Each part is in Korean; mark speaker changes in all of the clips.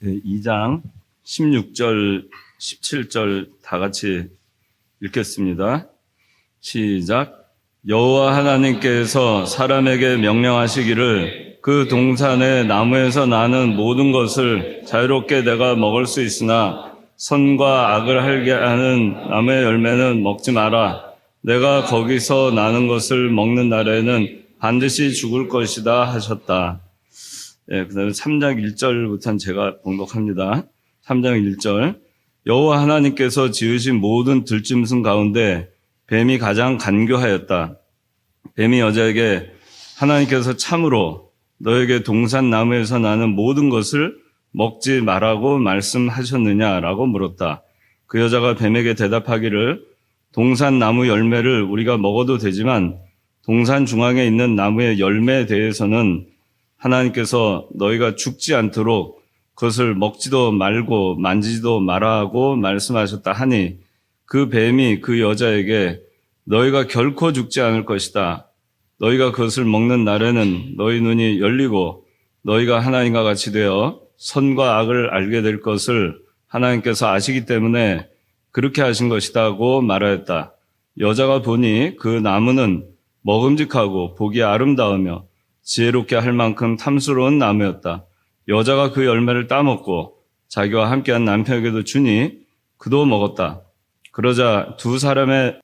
Speaker 1: 2장 16절, 17절 다 같이 읽겠습니다. 시작. 여호와 하나님께서 사람에게 명령하시기를 그 동산의 나무에서 나는 모든 것을 자유롭게 내가 먹을 수 있으나 선과 악을 알게 하는 나무의 열매는 먹지 마라. 내가 거기서 나는 것을 먹는 날에는 반드시 죽을 것이다 하셨다. 그 다음에 3장 1절부터는 제가 봉독합니다. 3장 1절. 여호와 하나님께서 지으신 모든 들짐승 가운데 뱀이 가장 간교하였다. 뱀이 여자에게 하나님께서 참으로 너에게 동산 나무에서 나는 모든 것을 먹지 말라고 말씀하셨느냐라고 물었다. 그 여자가 뱀에게 대답하기를 동산 나무 열매를 우리가 먹어도 되지만 동산 중앙에 있는 나무의 열매에 대해서는 하나님께서 너희가 죽지 않도록 그것을 먹지도 말고 만지지도 마라 하고 말씀하셨다 하니 그 뱀이 그 여자에게 너희가 결코 죽지 않을 것이다. 너희가 그것을 먹는 날에는 너희 눈이 열리고 너희가 하나님과 같이 되어 선과 악을 알게 될 것을 하나님께서 아시기 때문에 그렇게 하신 것이다고 말하였다. 여자가 보니 그 나무는 먹음직하고 보기 아름다우며 지혜롭게 할 만큼 탐스러운 나무였다. 여자가 그 열매를 따먹고 자기와 함께한 남편에게도 주니 그도 먹었다. 그러자 두 사람의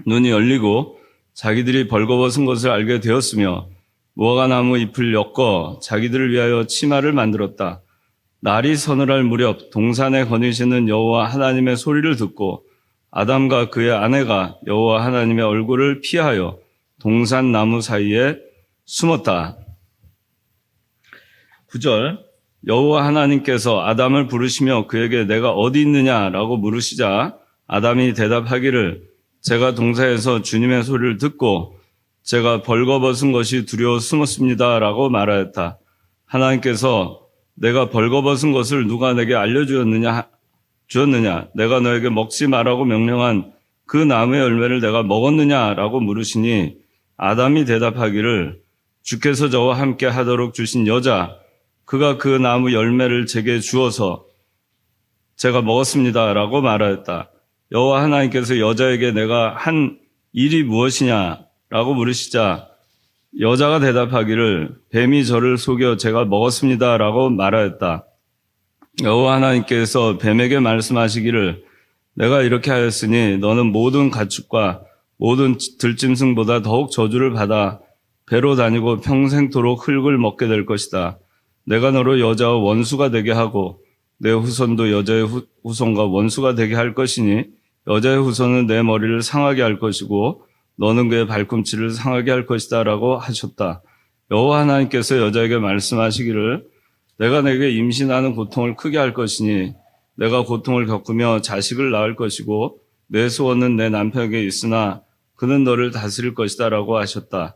Speaker 1: 눈이 열리고 자기들이 벌거벗은 것을 알게 되었으며 무화과나무 잎을 엮어 자기들을 위하여 치마를 만들었다. 날이 서늘할 무렵 동산에 거니시는 여호와 하나님의 소리를 듣고 아담과 그의 아내가 여호와 하나님의 얼굴을 피하여 동산 나무 사이에 숨었다. 9절. 여호와 하나님께서 아담을 부르시며 그에게 내가 어디 있느냐라고 물으시자 아담이 대답하기를 제가 동산에서 주님의 소리를 듣고 제가 벌거벗은 것이 두려워 숨었습니다라고 말하였다. 하나님께서 내가 벌거벗은 것을 누가 내게 주었느냐? 내가 너에게 먹지 말라고 명령한 그 나무의 열매를 내가 먹었느냐라고 물으시니 아담이 대답하기를 주께서 저와 함께 하도록 주신 여자 그가 그 나무 열매를 제게 주어서 제가 먹었습니다라고 말하였다. 여호와 하나님께서 여자에게 내가 한 일이 무엇이냐라고 물으시자 여자가 대답하기를 뱀이 저를 속여 제가 먹었습니다라고 말하였다. 여호와 하나님께서 뱀에게 말씀하시기를 내가 이렇게 하였으니 너는 모든 가축과 모든 들짐승보다 더욱 저주를 받아 배로 다니고 평생토록 흙을 먹게 될 것이다. 내가 너로 여자와 원수가 되게 하고 내 후손도 여자의 후손과 원수가 되게 할 것이니 여자의 후손은 내 머리를 상하게 할 것이고 너는 그의 발꿈치를 상하게 할 것이다 라고 하셨다. 여호와 하나님께서 여자에게 말씀하시기를 내가 내게 임신하는 고통을 크게 할 것이니 내가 고통을 겪으며 자식을 낳을 것이고 내 소원은 내 남편에게 있으나 그는 너를 다스릴 것이다 라고 하셨다.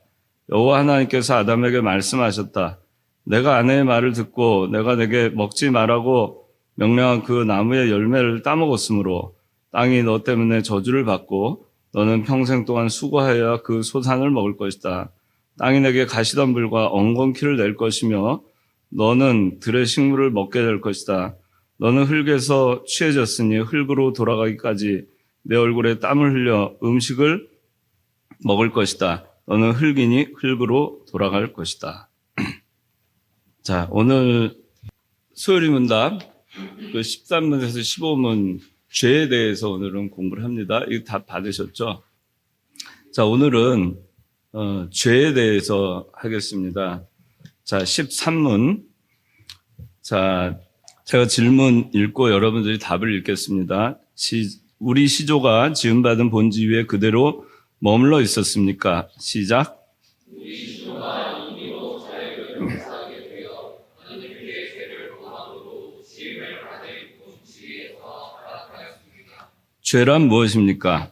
Speaker 1: 여호와 하나님께서 아담에게 말씀하셨다. 내가 아내의 말을 듣고 내가 내게 먹지 말라고 명령한 그 나무의 열매를 따먹었으므로 땅이 너 때문에 저주를 받고 너는 평생 동안 수고하여야 그 소산을 먹을 것이다. 땅이 내게 가시덤불과 엉겅퀴를 낼 것이며 너는 들의 식물을 먹게 될 것이다. 너는 흙에서 취해졌으니 흙으로 돌아가기까지 내 얼굴에 땀을 흘려 음식을 먹을 것이다. 너는 흙이니 흙으로 돌아갈 것이다. 자, 오늘 소요리 문답 그 13문에서 15문 죄에 대해서 오늘은 공부를 합니다. 이거 다 받으셨죠? 자, 오늘은 죄에 대해서 하겠습니다. 자, 13문. 자, 제가 질문 읽고 여러분들이 답을 읽겠습니다. 우리 시조가 지음받은 본지 위에 그대로 머물러 있었습니까? 시작. 우리 시조가 이미로 자유를 역사하게 되어 하나님께 죄를 범함으로 지음을 받은 본지 위에서 타락하였습니다. 죄란 무엇입니까?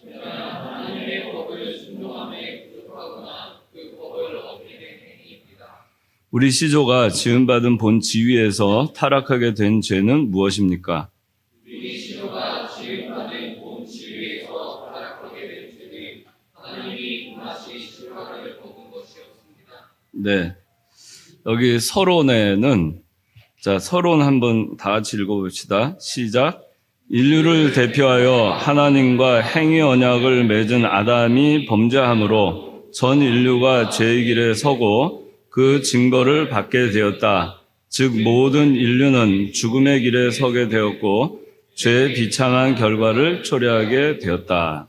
Speaker 1: 죄란 하나님의 법을 순종함에 부족하거나 그 법을 어기는 행위입니다. 우리 시조가 지음받은 본 지위에서 타락하게 된 죄는 무엇입니까? 우리 시조가 지음받은 본 지위에서 타락하게 된 죄는 하나님이 금하신 십자가를 먹은 것이었습니다. 네, 여기 서론에는 자, 서론 한번 다 같이 읽어봅시다. 시작. 인류를 대표하여 하나님과 행위 언약을 맺은 아담이 범죄함으로 전 인류가 죄의 길에 서고 그 징벌을 받게 되었다. 즉 모든 인류는 죽음의 길에 서게 되었고 죄의 비참한 결과를 초래하게 되었다.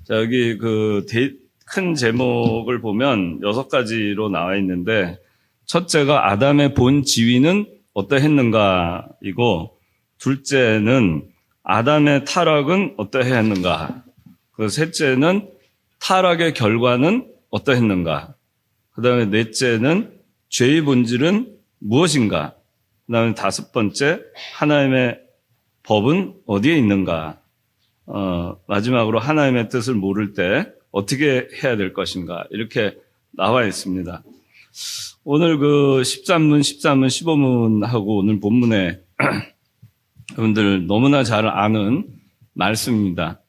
Speaker 1: 자, 여기 큰 제목을 보면 6가지로 나와 있는데, 첫째가 아담의 본 지위는 어떠했는가이고, 둘째는 아담의 타락은 어떠했는가, 셋째는 타락의 결과는 어떠했는가, 그 다음에 넷째는 죄의 본질은 무엇인가, 그 다음에 5번째 하나님의 법은 어디에 있는가, 마지막으로 하나님의 뜻을 모를 때 어떻게 해야 될 것인가, 이렇게 나와 있습니다. 오늘 13문, 15문하고 오늘 본문에 여러분들 너무나 잘 아는 말씀입니다.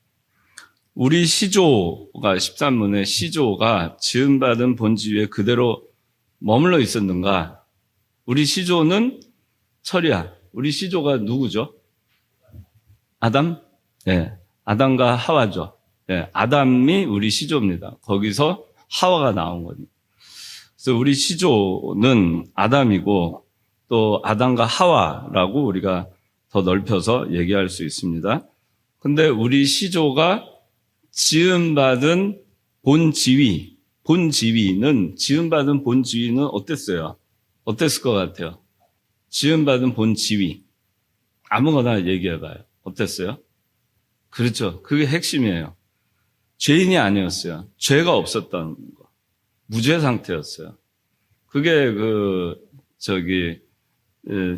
Speaker 1: 우리 시조가 13문의 시조가 지음받은 본지 위에 그대로 머물러 있었는가? 우리 시조는 철이야. 우리 시조가 누구죠? 아담? 네, 아담과 하와죠. 네, 아담이 우리 시조입니다. 거기서 하와가 나온 겁니다. 그래서 우리 시조는 아담이고 또 아담과 하와라고 우리가 더 넓혀서 얘기할 수 있습니다. 근데 우리 시조가 지음받은 지음받은 본 지위는 어땠어요? 어땠을 것 같아요? 지음받은 본 지위. 아무거나 얘기해봐요. 어땠어요? 그렇죠. 그게 핵심이에요. 죄인이 아니었어요. 죄가 없었던 거. 무죄 상태였어요. 그게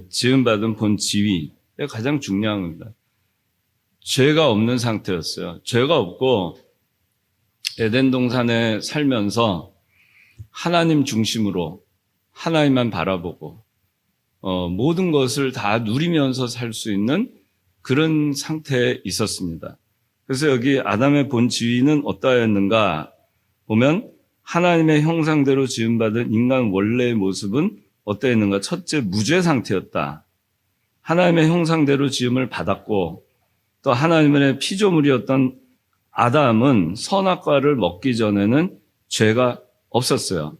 Speaker 1: 지음받은 본 지위가 가장 중요한 겁니다. 죄가 없는 상태였어요. 죄가 없고 에덴 동산에 살면서 하나님 중심으로 하나님만 바라보고 모든 것을 다 누리면서 살 수 있는 그런 상태에 있었습니다. 그래서 여기 아담의 본 지위는 어떠했는가 보면 하나님의 형상대로 지음받은 인간 원래의 모습은 어떠했는가? 첫째, 무죄 상태였다. 하나님의 형상대로 지음을 받았고 또 하나님의 피조물이었던 아담은 선악과를 먹기 전에는 죄가 없었어요.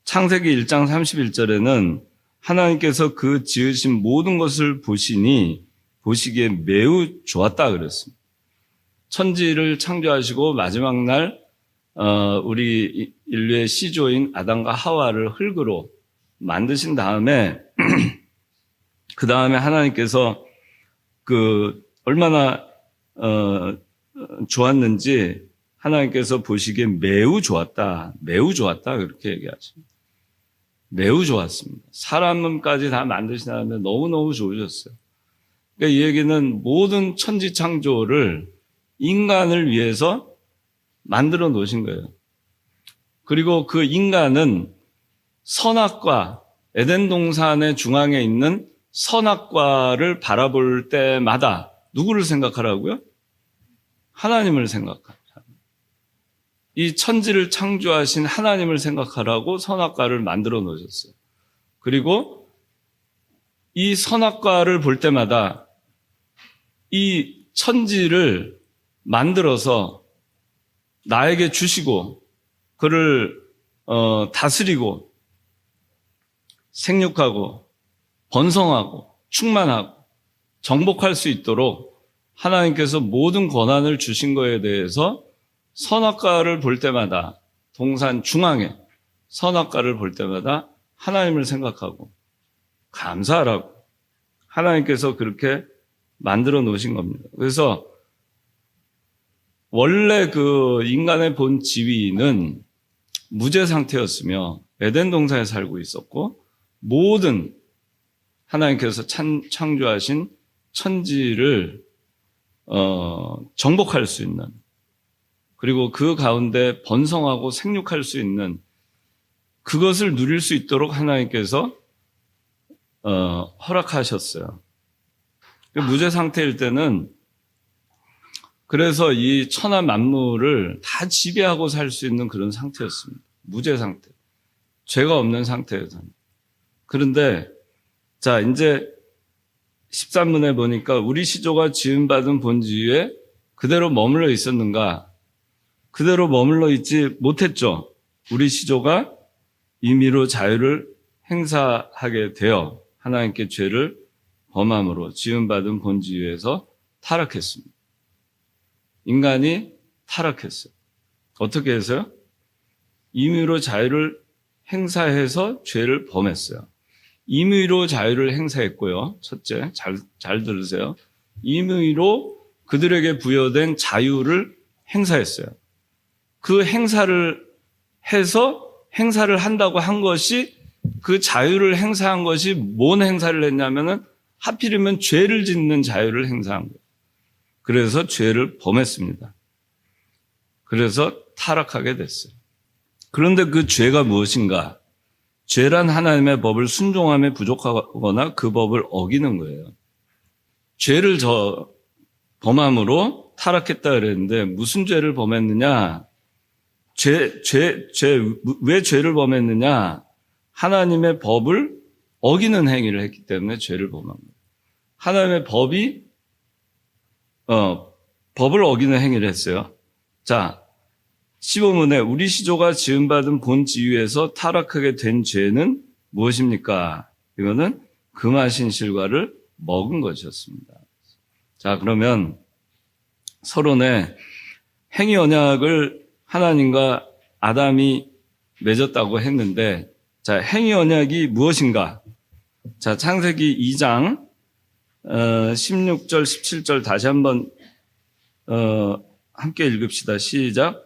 Speaker 1: 창세기 1장 31절에는 하나님께서 그 지으신 모든 것을 보시기에 매우 좋았다 그랬습니다. 천지를 창조하시고 마지막 날 우리 인류의 시조인 아담과 하와를 흙으로 만드신 다음에 그 다음에 하나님께서 얼마나 좋았는지 하나님께서 보시기에 매우 좋았다 그렇게 얘기하십니다. 매우 좋았습니다. 사람까지 다 만드신 다음에 너무너무 좋으셨어요. 그러니까 이 얘기는 모든 천지 창조를 인간을 위해서 만들어 놓으신 거예요. 그리고 그 인간은 선악과, 에덴 동산의 중앙에 있는 선악과를 바라볼 때마다 누구를 생각하라고요? 하나님을 생각합니다. 이 천지를 창조하신 하나님을 생각하라고 선악과를 만들어 놓으셨어요. 그리고 이 선악과를 볼 때마다 이 천지를 만들어서 나에게 주시고 그를 다스리고 생육하고 번성하고 충만하고 정복할 수 있도록 하나님께서 모든 권한을 주신 것에 대해서 선악과를 볼 때마다 동산 중앙에 선악과를 볼 때마다 하나님을 생각하고 감사하라고 하나님께서 그렇게 만들어 놓으신 겁니다. 그래서 원래 인간의 본 지위는 무죄 상태였으며 에덴 동산에 살고 있었고 모든 하나님께서 창조하신 천지를 정복할 수 있는 그리고 그 가운데 번성하고 생육할 수 있는 그것을 누릴 수 있도록 하나님께서 허락하셨어요. 무죄 상태일 때는 그래서 이 천하 만물을 다 지배하고 살 수 있는 그런 상태였습니다. 무죄 상태. 죄가 없는 상태에서는. 그런데 자, 이제 13문에 보니까 우리 시조가 지음받은 본지 위에 그대로 머물러 있었는가? 그대로 머물러 있지 못했죠. 우리 시조가 임의로 자유를 행사하게 되어 하나님께 죄를 범함으로 지음받은 본지 위에서 타락했습니다. 인간이 타락했어요. 어떻게 해서요? 임의로 자유를 행사해서 죄를 범했어요. 임의로 자유를 행사했고요. 첫째, 잘 들으세요. 임의로 그들에게 부여된 자유를 행사했어요. 그 행사를 해서 행사를 한다고 한 것이, 그 자유를 행사한 것이 뭔 행사를 했냐면은 하필이면 죄를 짓는 자유를 행사한 거예요. 그래서 죄를 범했습니다. 그래서 타락하게 됐어요. 그런데 그 죄가 무엇인가? 죄란 하나님의 법을 순종함에 부족하거나 그 법을 어기는 거예요. 죄를 범함으로 타락했다 그랬는데 무슨 죄를 범했느냐? 왜 죄를 범했느냐? 하나님의 법을 어기는 행위를 했기 때문에 죄를 범한 거예요. 하나님의 법을 어기는 행위를 했어요. 자, 15문에 우리 시조가 지음받은 본 지위에서 타락하게 된 죄는 무엇입니까? 이거는 금하신 실과를 먹은 것이었습니다. 자, 그러면 서론에 행위 언약을 하나님과 아담이 맺었다고 했는데, 자, 행위 언약이 무엇인가? 자, 창세기 2장 16절, 17절 다시 한번 함께 읽읍시다. 시작.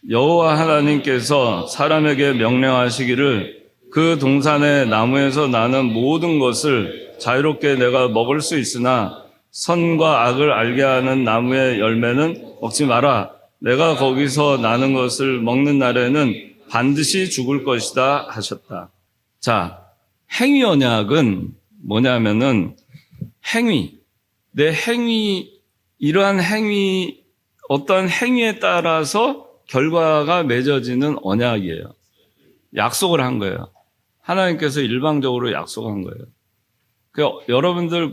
Speaker 1: 여호와 하나님께서 사람에게 명령하시기를 그 동산의 나무에서 나는 모든 것을 자유롭게 내가 먹을 수 있으나 선과 악을 알게 하는 나무의 열매는 먹지 마라. 내가 거기서 나는 것을 먹는 날에는 반드시 죽을 것이다 하셨다. 자, 행위 언약은 뭐냐면은 내 행위, 이러한 행위, 어떤 행위에 따라서 결과가 맺어지는 언약이에요. 약속을 한 거예요. 하나님께서 일방적으로 약속한 거예요. 여러분들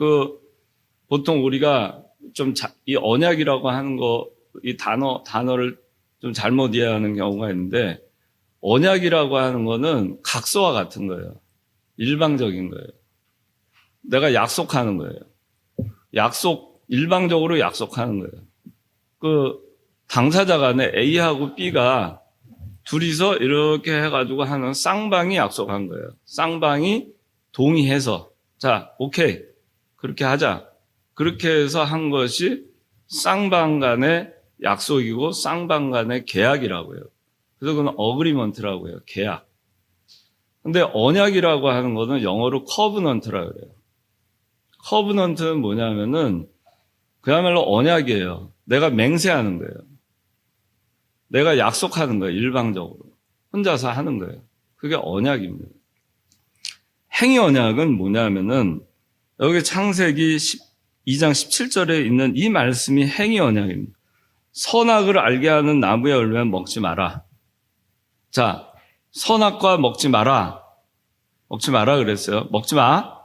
Speaker 1: 보통 우리가 이 언약이라고 하는 거, 이 단어를 좀 잘못 이해하는 경우가 있는데, 언약이라고 하는 거는 각서와 같은 거예요. 일방적인 거예요. 내가 약속하는 거예요. 일방적으로 약속하는 거예요. 당사자 간에 A하고 B가 둘이서 이렇게 해가지고 하는 쌍방이 약속한 거예요. 쌍방이 동의해서, 자, 오케이. 그렇게 하자. 그렇게 해서 한 것이 쌍방 간의 약속이고 쌍방 간의 계약이라고 해요. 그래서 그건 어그리먼트라고 해요. 계약. 근데 언약이라고 하는 거는 영어로 커브넌트라고 그래요. 커브넌트는 뭐냐면은 그야말로 언약이에요. 내가 맹세하는 거예요. 내가 약속하는 거예요. 일방적으로. 혼자서 하는 거예요. 그게 언약입니다. 행위 언약은 뭐냐면은 여기 창세기 2장 17절에 있는 이 말씀이 행위 언약입니다. 선악을 알게 하는 나무의 열매는 먹지 마라. 자, 선악과 먹지 마라. 먹지 마라 그랬어요. 먹지 마.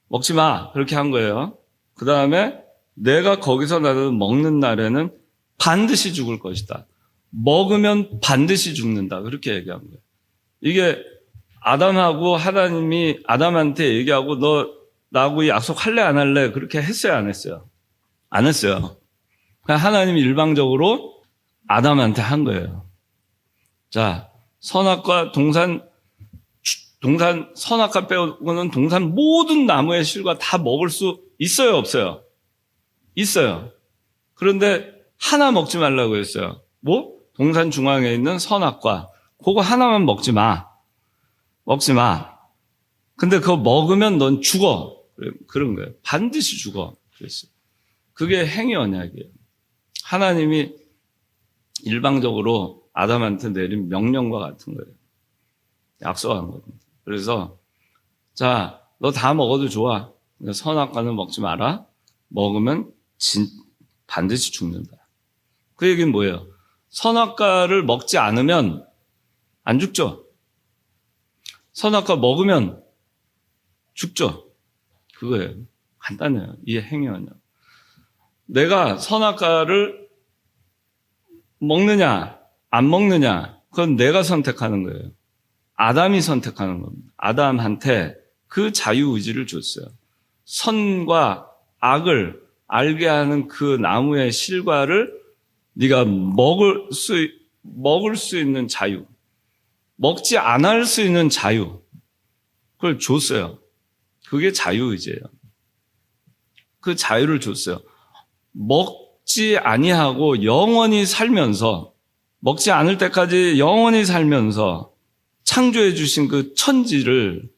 Speaker 1: 먹지 마. 그렇게 한 거예요. 그 다음에 내가 거기서 나는 먹는 날에는 반드시 죽을 것이다. 먹으면 반드시 죽는다. 그렇게 얘기한 거예요. 이게 아담하고 하나님이 아담한테 얘기하고 너 나하고 약속할래 안 할래? 그렇게 했어요 안 했어요? 안 했어요. 그냥 하나님이 일방적으로 아담한테 한 거예요. 자, 선악과 선악과 빼고는 동산 모든 나무의 실과 다 먹을 수 있어요 없어요? 있어요. 그런데 하나 먹지 말라고 했어요. 뭐? 동산 중앙에 있는 선악과. 그거 하나만 먹지 마. 먹지 마. 근데 그거 먹으면 넌 죽어. 그런 거예요. 반드시 죽어. 그랬어요. 그게 행위 언약이에요. 하나님이 일방적으로 아담한테 내린 명령과 같은 거예요. 약속한 겁니다. 그래서 자, 너 다 먹어도 좋아. 선악과는 먹지 마라. 먹으면 반드시 죽는다. 그 얘기는 뭐예요? 선악과를 먹지 않으면 안 죽죠. 선악과 먹으면 죽죠. 그거예요. 간단해요. 이 행위 언약. 내가 선악과를 먹느냐 안 먹느냐 그건 내가 선택하는 거예요. 아담이 선택하는 겁니다. 아담한테 그 자유의지를 줬어요. 선과 악을 알게 하는 그 나무의 실과를 네가 먹을 수 있는 자유, 먹지 않을 수 있는 자유, 그걸 줬어요. 그게 자유의지예요. 그 자유를 줬어요. 먹지 아니하고 영원히 살면서, 먹지 않을 때까지 영원히 살면서 창조해 주신 그 천지를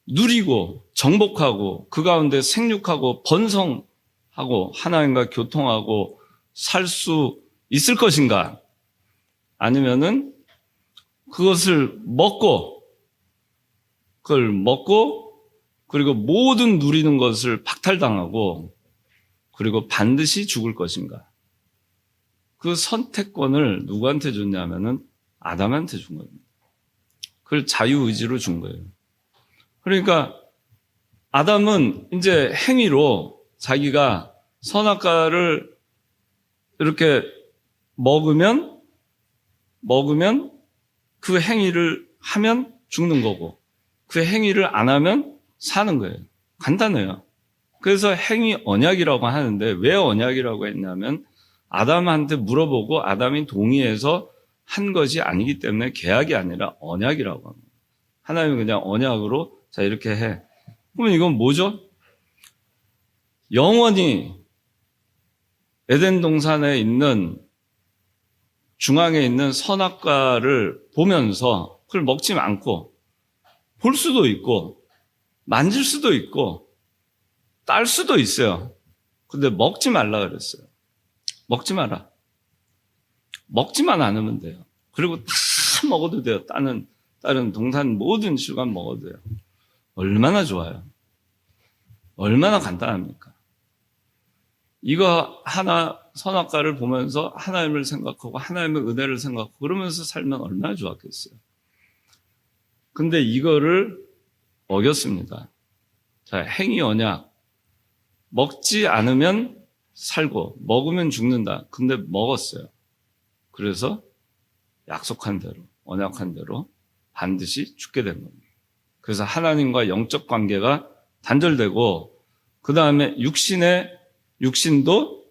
Speaker 1: 누리고 정복하고 그 가운데 생육하고 번성하고 하나님과 교통하고 살 수 있을 것인가? 아니면은 그것을 그걸 먹고 그리고 모든 누리는 것을 박탈당하고 그리고 반드시 죽을 것인가? 그 선택권을 누구한테 줬냐면은 아담한테 준 겁니다. 그걸 자유의지로 준 거예요. 그러니까 아담은 이제 행위로 자기가 선악과를 이렇게 먹으면 그 행위를 하면 죽는 거고 그 행위를 안 하면 사는 거예요. 간단해요. 그래서 행위 언약이라고 하는데 왜 언약이라고 했냐면 아담한테 물어보고 아담이 동의해서 한 것이 아니기 때문에 계약이 아니라 언약이라고 합니다. 하나님은 그냥 언약으로 자 이렇게 해. 그러면 이건 뭐죠? 영원히 에덴 동산에 있는 중앙에 있는 선악과를 보면서 그걸 먹지 않고 볼 수도 있고 만질 수도 있고 딸 수도 있어요. 근데 먹지 말라 그랬어요. 먹지 마라. 먹지만 않으면 돼요. 그리고 다 먹어도 돼요. 다른 동산 모든 실과 먹어도 돼요. 얼마나 좋아요. 얼마나 간단합니까? 이거 하나 선악과를 보면서 하나님을 생각하고 하나님의 은혜를 생각하고 그러면서 살면 얼마나 좋았겠어요. 근데 이거를 어겼습니다. 자, 행위 언약. 먹지 않으면 살고 먹으면 죽는다. 근데 먹었어요. 그래서 약속한 대로 언약한 대로 반드시 죽게 된 겁니다. 그래서 하나님과 영적 관계가 단절되고 그 다음에 육신도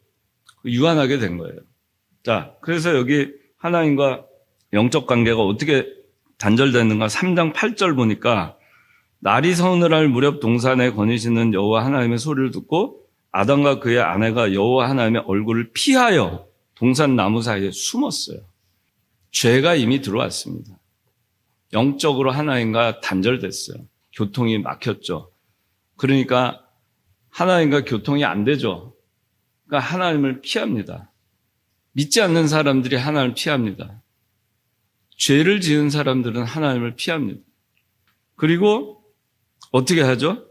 Speaker 1: 유한하게 된 거예요. 자, 그래서 여기 하나님과 영적 관계가 어떻게 단절되는가 3장 8절 보니까 날이 서늘할 무렵 동산에 거니시는 여호와 하나님의 소리를 듣고 아담과 그의 아내가 여호와 하나님의 얼굴을 피하여 동산 나무 사이에 숨었어요. 죄가 이미 들어왔습니다. 영적으로 하나님과 단절됐어요. 교통이 막혔죠. 그러니까 하나님과 교통이 안 되죠. 그러니까 하나님을 피합니다. 믿지 않는 사람들이 하나님을 피합니다. 죄를 지은 사람들은 하나님을 피합니다. 그리고 어떻게 하죠?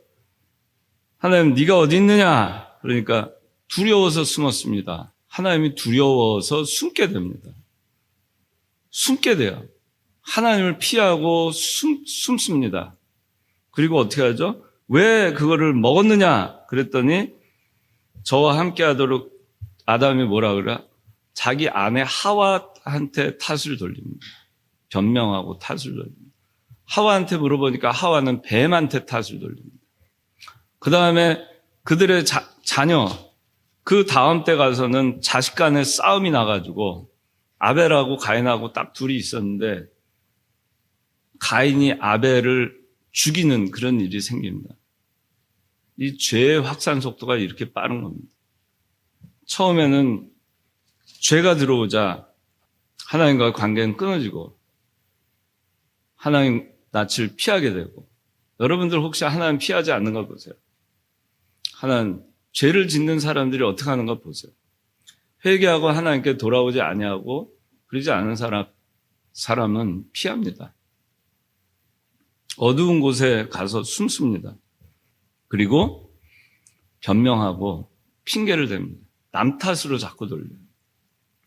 Speaker 1: 하나님 네가 어디 있느냐? 그러니까 두려워서 숨었습니다. 하나님이 두려워서 숨게 됩니다. 숨게 돼요. 하나님을 피하고 숨습니다. 그리고 어떻게 하죠? 왜 그거를 먹었느냐? 그랬더니 저와 함께 하도록 아담이 뭐라 그래? 자기 아내 하와한테 탓을 돌립니다. 변명하고 탓을 돌립니다. 하와한테 물어보니까 하와는 뱀한테 탓을 돌립니다. 그 다음에 그들의 자녀, 그 다음 때 가서는 자식 간에 싸움이 나가지고 아벨하고 가인하고 딱 둘이 있었는데 가인이 아벨을 죽이는 그런 일이 생깁니다. 이 죄의 확산 속도가 이렇게 빠른 겁니다. 처음에는 죄가 들어오자 하나님과 관계는 끊어지고 하나님 낯을 피하게 되고 여러분들 혹시 하나님 피하지 않는가 보세요. 하나님 죄를 짓는 사람들이 어떻게 하는가 보세요. 회개하고 하나님께 돌아오지 아니하고 그러지 않은 사람은 피합니다. 어두운 곳에 가서 숨습니다. 그리고 변명하고 핑계를 댑니다. 남 탓으로 자꾸 돌려요.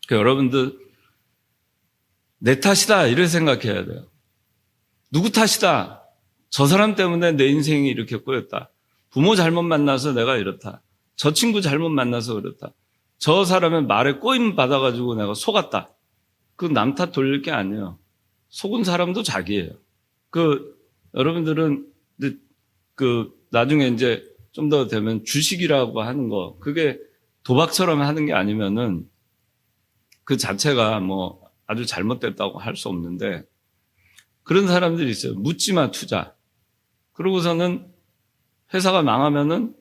Speaker 1: 그러니까 여러분들 내 탓이다 이렇게 생각해야 돼요. 누구 탓이다? 저 사람 때문에 내 인생이 이렇게 꼬였다. 부모 잘못 만나서 내가 이렇다. 저 친구 잘못 만나서 그렇다. 저 사람의 말에 꼬임 받아가지고 내가 속았다. 그 남 탓 돌릴 게 아니에요. 속은 사람도 자기예요. 여러분들은 나중에 이제 좀 더 되면 주식이라고 하는 거, 그게 도박처럼 하는 게 아니면은 그 자체가 뭐 아주 잘못됐다고 할 수 없는데, 그런 사람들이 있어요. 묻지마 투자. 그러고서는 회사가 망하면은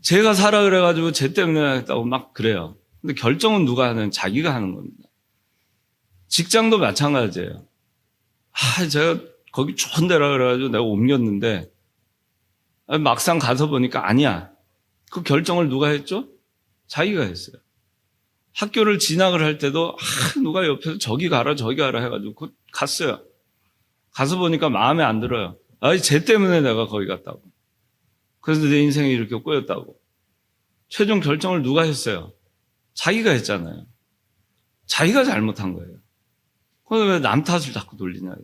Speaker 1: 제가 사라 그래가지고 쟤 때문에 하겠다고 막 그래요. 근데 결정은 누가 하는? 자기가 하는 겁니다. 직장도 마찬가지예요. 제가 거기 좋은 데라 그래가지고 내가 옮겼는데 막상 가서 보니까 아니야. 그 결정을 누가 했죠? 자기가 했어요. 학교를 진학을 할 때도 누가 옆에서 저기 가라 해가지고 갔어요. 가서 보니까 마음에 안 들어요. 쟤 때문에 내가 거기 갔다고. 그래서 내 인생이 이렇게 꼬였다고. 최종 결정을 누가 했어요? 자기가 했잖아요. 자기가 잘못한 거예요. 그런데 왜 남 탓을 자꾸 돌리냐.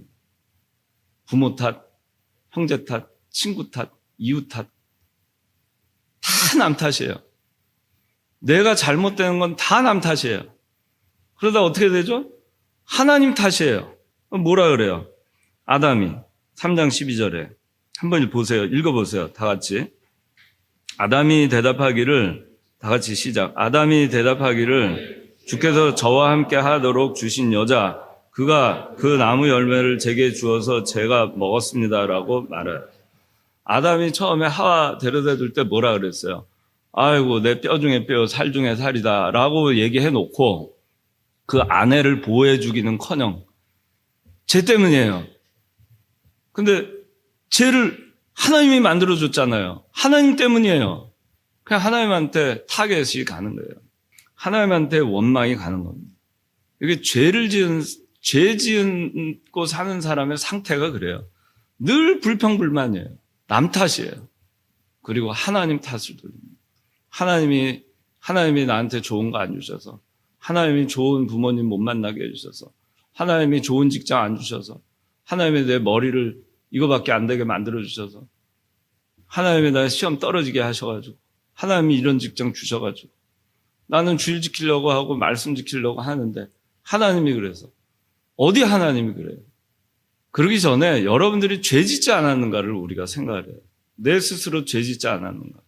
Speaker 1: 부모 탓, 형제 탓, 친구 탓, 이웃 탓. 다 남 탓이에요. 내가 잘못되는 건 다 남 탓이에요. 그러다 어떻게 되죠? 하나님 탓이에요. 뭐라 그래요? 아담이 3장 12절에 한번 보세요. 읽어보세요. 다 같이. 아담이 대답하기를, 다 같이 시작. 아담이 대답하기를 주께서 저와 함께 하도록 주신 여자, 그가 그 나무 열매를 제게 주어서 제가 먹었습니다라고 말해요. 아담이 처음에 하와 데려다 줄 때 뭐라 그랬어요? 아이고, 내 뼈 중에 뼈, 살 중에 살이다 라고 얘기해 놓고 그 아내를 보호해 주기는 커녕 쟤 때문이에요. 근데 쟤를 하나님이 만들어줬잖아요. 하나님 때문이에요. 그냥 하나님한테 타겟이 가는 거예요. 하나님한테 원망이 가는 겁니다. 이게 죄 지은고 사는 사람의 상태가 그래요. 늘 불평불만이에요. 남 탓이에요. 그리고 하나님 탓을 돌립니다. 하나님이 나한테 좋은 거 안 주셔서, 하나님이 좋은 부모님 못 만나게 해주셔서, 하나님이 좋은 직장 안 주셔서, 하나님이 내 머리를 이거밖에 안 되게 만들어주셔서, 하나님이 나 시험 떨어지게 하셔가지고, 하나님이 이런 직장 주셔가지고, 나는 주일 지키려고 하고 말씀 지키려고 하는데 하나님이 그래서. 어디 하나님이 그래요? 그러기 전에 여러분들이 죄 짓지 않았는가를 우리가 생각을 해요. 내 스스로 죄 짓지 않았는가.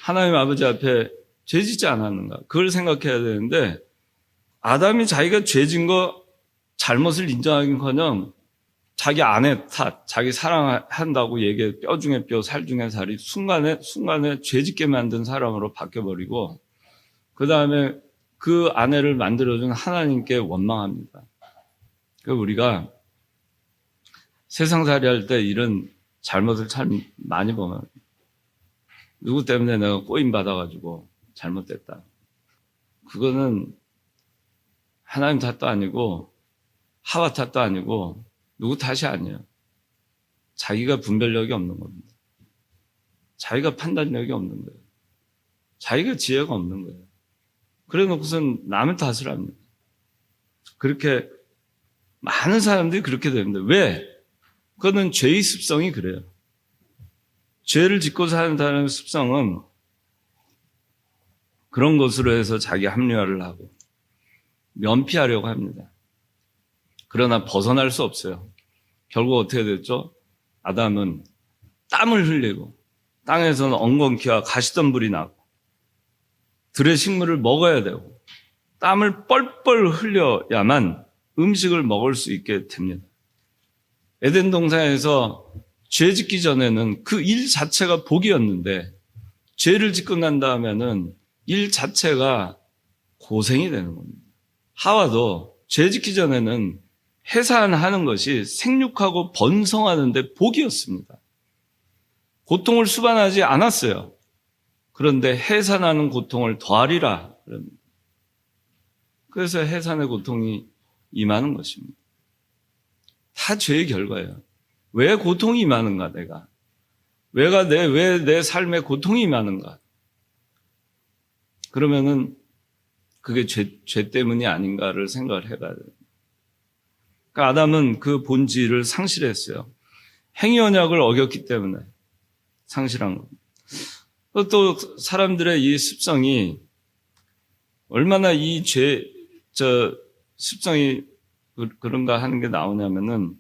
Speaker 1: 하나님 아버지 앞에 죄 짓지 않았는가. 그걸 생각해야 되는데, 아담이 자기가 죄 짓은 거 잘못을 인정하긴커녕 자기 아내 탓, 자기 사랑한다고 얘기해 뼈 중에 뼈, 살 중에 살이 순간에 죄 짓게 만든 사람으로 바뀌어버리고, 그 다음에 그 아내를 만들어준 하나님께 원망합니다. 그러니까 우리가 세상살이 할 때 이런 잘못을 참 많이 보면, 누구 때문에 내가 꼬임 받아가지고 잘못됐다. 그거는 하나님 탓도 아니고 하와 탓도 아니고 누구 탓이 아니에요. 자기가 분별력이 없는 겁니다. 자기가 판단력이 없는 거예요. 자기가 지혜가 없는 거예요. 그래 놓고선 남의 탓을 합니다. 그렇게 많은 사람들이 그렇게 됩니다. 왜? 그거는 죄의 습성이 그래요. 죄를 짓고 사는 사람의 습성은 그런 것으로 해서 자기 합리화를 하고 면피하려고 합니다. 그러나 벗어날 수 없어요. 결국 어떻게 됐죠? 아담은 땀을 흘리고 땅에서는 엉겅퀴와 가시덤불이 나고 들의 식물을 먹어야 되고 땀을 뻘뻘 흘려야만 음식을 먹을 수 있게 됩니다. 에덴 동산에서 죄 짓기 전에는 그 일 자체가 복이었는데 죄를 짓고 난 다음에는 일 자체가 고생이 되는 겁니다. 하와도 죄 짓기 전에는 해산하는 것이 생육하고 번성하는 데 복이었습니다. 고통을 수반하지 않았어요. 그런데 해산하는 고통을 더하리라. 그래서 해산의 고통이 임하는 것입니다. 다 죄의 결과예요. 왜 고통이 임하는가, 내가? 왜 내 삶에 고통이 임하는가? 그러면은 그게 죄 때문이 아닌가를 생각을 해봐야 돼요. 그러니까 아담은 그 본질을 상실했어요. 행위 언약을 어겼기 때문에 상실한 겁니다. 또 사람들의 이 습성이 얼마나 이 습성이 그런가 하는 게 나오냐면은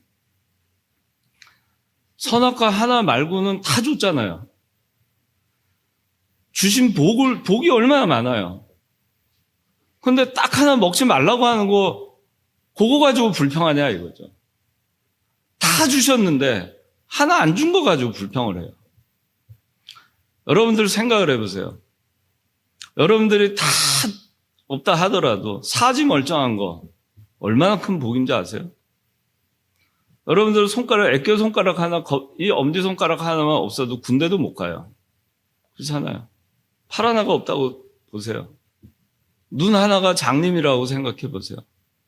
Speaker 1: 선악과 하나 말고는 다 줬잖아요. 주신 복이 얼마나 많아요. 근데 딱 하나 먹지 말라고 하는 그거 가지고 불평하냐 이거죠. 다 주셨는데 하나 안 준 거 가지고 불평을 해요. 여러분들 생각을 해보세요. 여러분들이 다 없다 하더라도 사지 멀쩡한 거 얼마나 큰 복인지 아세요? 여러분들 애교 손가락 하나, 이 엄지손가락 하나만 없어도 군대도 못 가요. 그렇잖아요. 팔 하나가 없다고 보세요. 눈 하나가 장님이라고 생각해 보세요.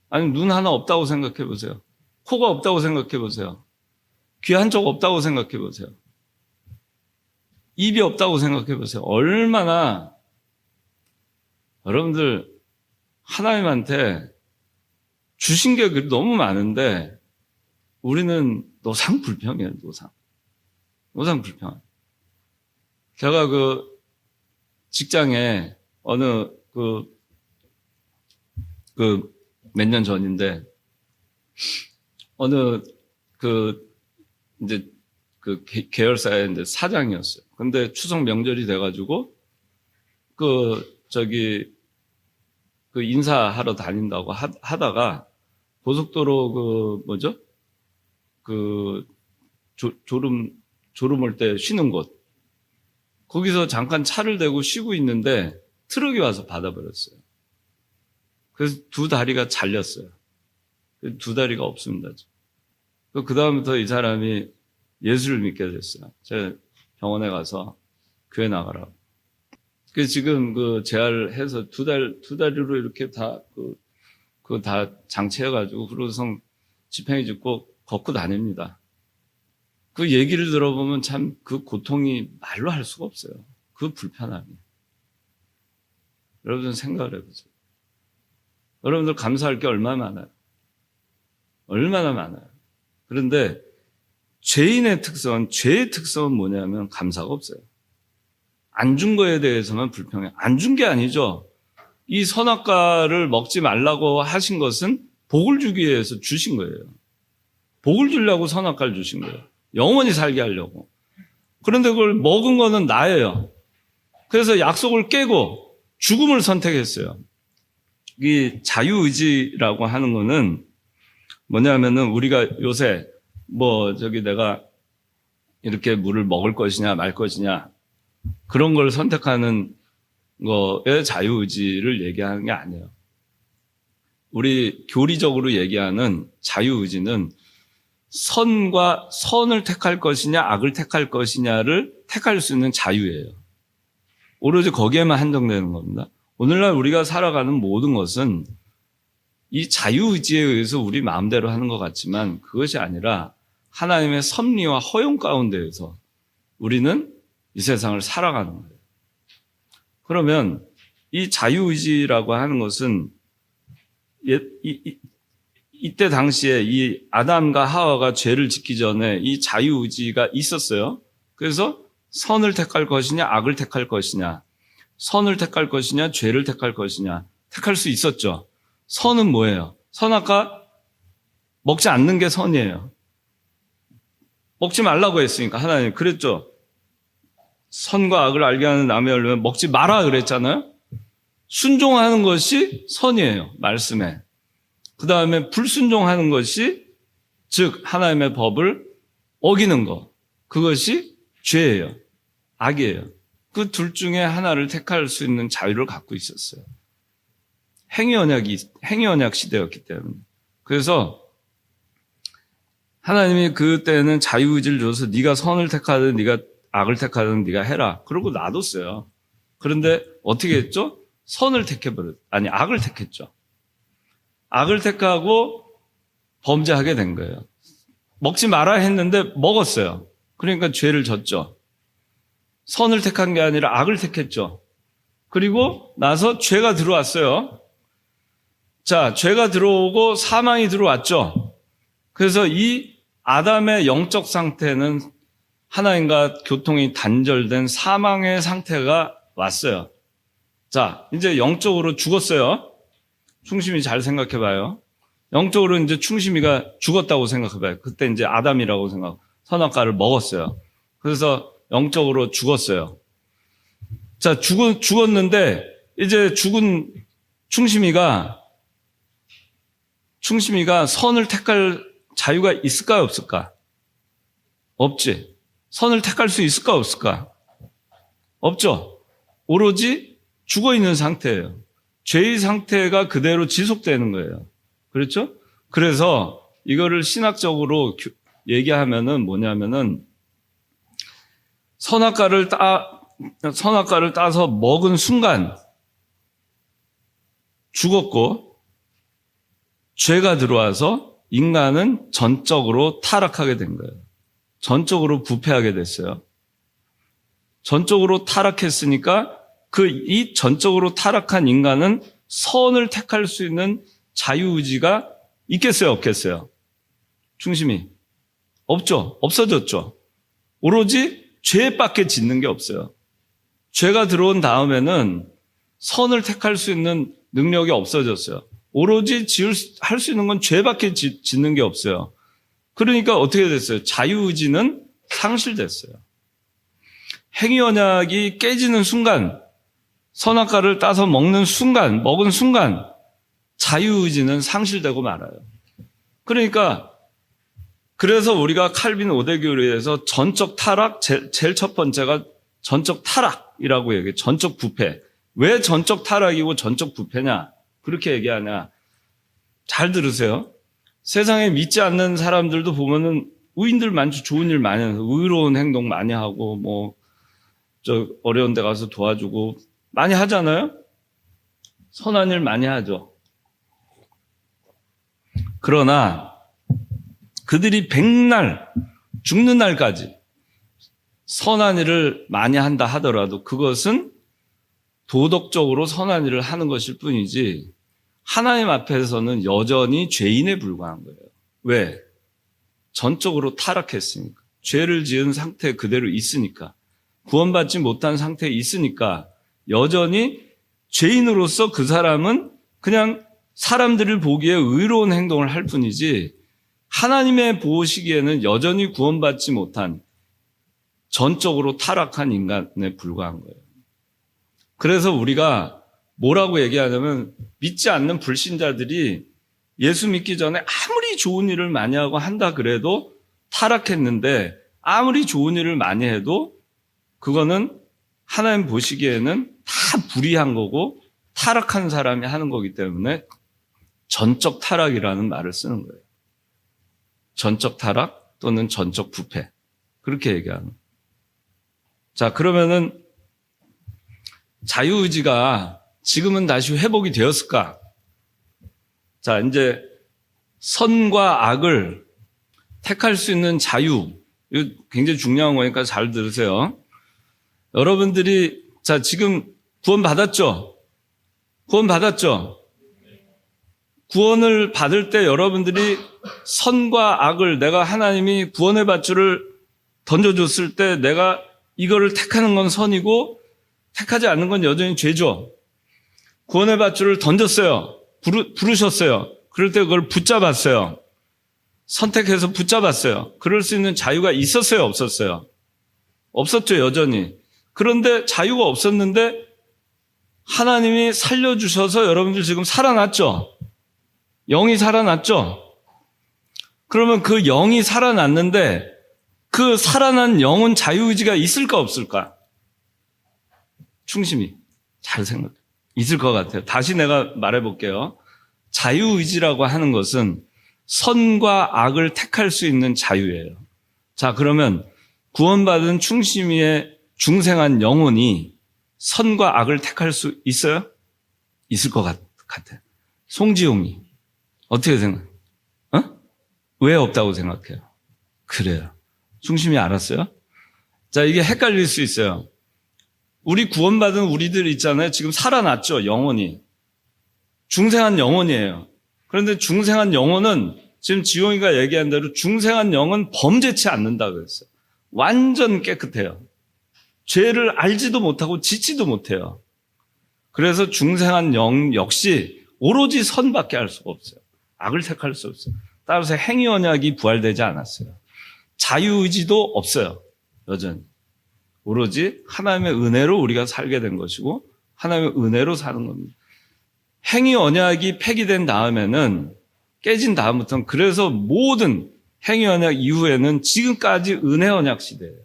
Speaker 1: 아니, 눈 하나 없다고 생각해 보세요. 코가 없다고 생각해 보세요. 귀 한쪽 없다고 생각해 보세요. 입이 없다고 생각해 보세요. 얼마나 여러분들 하나님한테 주신 게 너무 많은데 우리는 노상불평이에요. 노상불평. 제가 직장에 어느 몇 년 전인데 어느 이제 계열사의 이제 사장이었어요. 근데 추석 명절이 돼가지고 인사하러 다닌다고 하다가 고속도로 졸음 올 때 쉬는 곳 거기서 잠깐 차를 대고 쉬고 있는데 트럭이 와서 받아버렸어요. 그래서 두 다리가 잘렸어요. 두 다리가 없습니다. 그 다음부터 이 사람이 예수를 믿게 됐어요. 제가 병원에 가서 교회 나가라고. 그래서 지금 재활해서 두 다리로 이렇게 다 장치해가지고 그러고서 지팡이 짚고 걷고 다닙니다. 그 얘기를 들어보면 참 그 고통이 말로 할 수가 없어요. 그 불편함이. 여러분 생각을 해보세요. 여러분들 감사할 게 얼마나 많아요. 얼마나 많아요. 그런데 죄의 특성은 뭐냐면 감사가 없어요. 안 준 거에 대해서만 불평해요. 안 준 게 아니죠. 이 선악과를 먹지 말라고 하신 것은 복을 주기 위해서 주신 거예요. 복을 주려고 선악과를 주신 거예요. 영원히 살게 하려고. 그런데 그걸 먹은 거는 나예요. 그래서 약속을 깨고 죽음을 선택했어요. 이 자유의지라고 하는 거는 뭐냐면은 우리가 요새 내가 이렇게 물을 먹을 것이냐 말 것이냐 그런 걸 선택하는 거에 자유의지를 얘기하는 게 아니에요. 우리 교리적으로 얘기하는 자유의지는 선을 택할 것이냐 악을 택할 것이냐를 택할 수 있는 자유예요. 오로지 거기에만 한정되는 겁니다. 오늘날 우리가 살아가는 모든 것은 이 자유의지에 의해서 우리 마음대로 하는 것 같지만 그것이 아니라 하나님의 섭리와 허용 가운데에서 우리는 이 세상을 살아가는 거예요. 그러면 이 자유의지라고 하는 것은 이때 당시에 이 아담과 하와가 죄를 짓기 전에 이 자유의지가 있었어요. 그래서 선을 택할 것이냐 악을 택할 것이냐, 선을 택할 것이냐 죄를 택할 것이냐 택할 수 있었죠. 선은 뭐예요? 선악과 먹지 않는 게 선이에요. 먹지 말라고 했으니까 하나님 그랬죠. 선과 악을 알게 하는 나무의 열매는 먹지 마라 그랬잖아요. 순종하는 것이 선이에요. 말씀에. 그 다음에 불순종하는 것이 즉 하나님의 법을 어기는 것. 그것이 죄예요. 악이에요. 그 둘 중에 하나를 택할 수 있는 자유를 갖고 있었어요. 행위 언약 시대였기 때문에. 그래서 하나님이 그때는 자유의지를 줘서 네가 선을 택하든 네가 악을 택하든 네가 해라. 그러고 놔뒀어요. 그런데 어떻게 했죠? 악을 택했죠. 악을 택하고 범죄하게 된 거예요. 먹지 마라 했는데 먹었어요. 그러니까 죄를 졌죠. 선을 택한 게 아니라 악을 택했죠. 그리고 나서 죄가 들어왔어요. 자, 죄가 들어오고 사망이 들어왔죠. 그래서 이 아담의 영적 상태는 하나님과 교통이 단절된 사망의 상태가 왔어요. 자, 이제 영적으로 죽었어요. 충심이 잘 생각해 봐요. 영적으로 이제 충심이가 죽었다고 생각해 봐요. 그때 이제 아담이라고 선악과를 먹었어요. 그래서 영적으로 죽었어요. 자, 죽었는데 이제 죽은 충심이가 선을 택할 자유가 있을까 없을까? 없지. 선을 택할 수 있을까 없을까? 없죠. 오로지 죽어있는 상태예요. 죄의 상태가 그대로 지속되는 거예요. 그렇죠? 그래서 이거를 신학적으로 얘기하면은 뭐냐면은 선악과를 따서 먹은 순간 죽었고 죄가 들어와서 인간은 전적으로 타락하게 된 거예요. 전적으로 부패하게 됐어요. 전적으로 타락했으니까 이 전적으로 타락한 인간은 선을 택할 수 있는 자유의지가 있겠어요, 없겠어요? 충심이. 없죠. 없어졌죠. 오로지 죄밖에 짓는 게 없어요. 죄가 들어온 다음에는 선을 택할 수 있는 능력이 없어졌어요. 오로지 할 수 있는 건 죄밖에 짓는 게 없어요. 그러니까 어떻게 됐어요? 자유의지는 상실됐어요. 행위 언약이 깨지는 순간, 선악과를 따서 먹은 순간, 자유의지는 상실되고 말아요. 그러니까, 그래서 우리가 칼빈 5대 교리에서 전적 타락, 제일 첫 번째가 전적 타락이라고 얘기해요. 전적 부패. 왜 전적 타락이고 전적 부패냐? 그렇게 얘기하냐? 잘 들으세요. 세상에 믿지 않는 사람들도 보면은 의인들 많죠. 좋은 일 많이 해서 의로운 행동 많이 하고 어려운 데 가서 도와주고 많이 하잖아요. 선한 일 많이 하죠. 그러나 그들이 백날 죽는 날까지 선한 일을 많이 한다 하더라도 그것은 도덕적으로 선한 일을 하는 것일 뿐이지 하나님 앞에서는 여전히 죄인에 불과한 거예요. 왜? 전적으로 타락했으니까. 죄를 지은 상태 그대로 있으니까. 구원받지 못한 상태에 있으니까 여전히 죄인으로서 그 사람은 그냥 사람들을 보기에 의로운 행동을 할 뿐이지 하나님의 보시기에는 여전히 구원받지 못한 전적으로 타락한 인간에 불과한 거예요. 그래서 우리가 뭐라고 얘기하냐면 믿지 않는 불신자들이 예수 믿기 전에 아무리 좋은 일을 많이 하고 한다 그래도 타락했는데 아무리 좋은 일을 많이 해도 그거는 하나님 보시기에는 다 불의한 거고 타락한 사람이 하는 거기 때문에 전적 타락이라는 말을 쓰는 거예요. 전적 타락 또는 전적 부패. 그렇게 얘기하는 거예요. 자, 그러면은 자유의지가 지금은 다시 회복이 되었을까? 자, 이제 선과 악을 택할 수 있는 자유. 이거 굉장히 중요한 거니까 잘 들으세요. 여러분들이 자, 지금 구원 받았죠? 구원 받았죠? 구원을 받을 때 여러분들이 선과 악을 내가 하나님이 구원의 밧줄을 던져줬을 때 내가 이거를 택하는 건 선이고 택하지 않는 건 여전히 죄죠. 구원의 밧줄을 던졌어요. 부르셨어요. 그럴 때 그걸 붙잡았어요. 선택해서 붙잡았어요. 그럴 수 있는 자유가 있었어요, 없었어요? 없었죠, 여전히. 그런데 자유가 없었는데 하나님이 살려주셔서 여러분들 지금 살아났죠? 영이 살아났죠? 그러면 그 영이 살아났는데 그 살아난 영은 자유의지가 있을까 없을까? 충심이. 잘 생각해. 있을 것 같아요. 다시 내가 말해볼게요. 자유의지라고 하는 것은 선과 악을 택할 수 있는 자유예요. 자, 그러면 구원받은 충심이의 중생한 영혼이 선과 악을 택할 수 있어요? 있을 것 같아요. 송지용이. 어떻게 생각해요? 왜 없다고 생각해요? 그래요. 충심이 알았어요? 자, 이게 헷갈릴 수 있어요. 우리 구원받은 우리들 있잖아요. 지금 살아났죠, 영혼이. 중생한 영혼이에요. 그런데 중생한 영혼은 지금 지용이가 얘기한 대로 중생한 영은 범죄치 않는다 그랬어요. 완전 깨끗해요. 죄를 알지도 못하고 짓지도 못해요. 그래서 중생한 영 역시 오로지 선밖에 할 수가 없어요. 악을 택할 수 없어요. 따라서 행위 언약이 부활되지 않았어요. 자유의지도 없어요. 여전히. 오로지 하나님의 은혜로 우리가 살게 된 것이고 하나님의 은혜로 사는 겁니다. 행위 언약이 폐기된 다음에는 깨진 다음부터는 그래서 모든 행위 언약 이후에는 지금까지 은혜 언약 시대예요.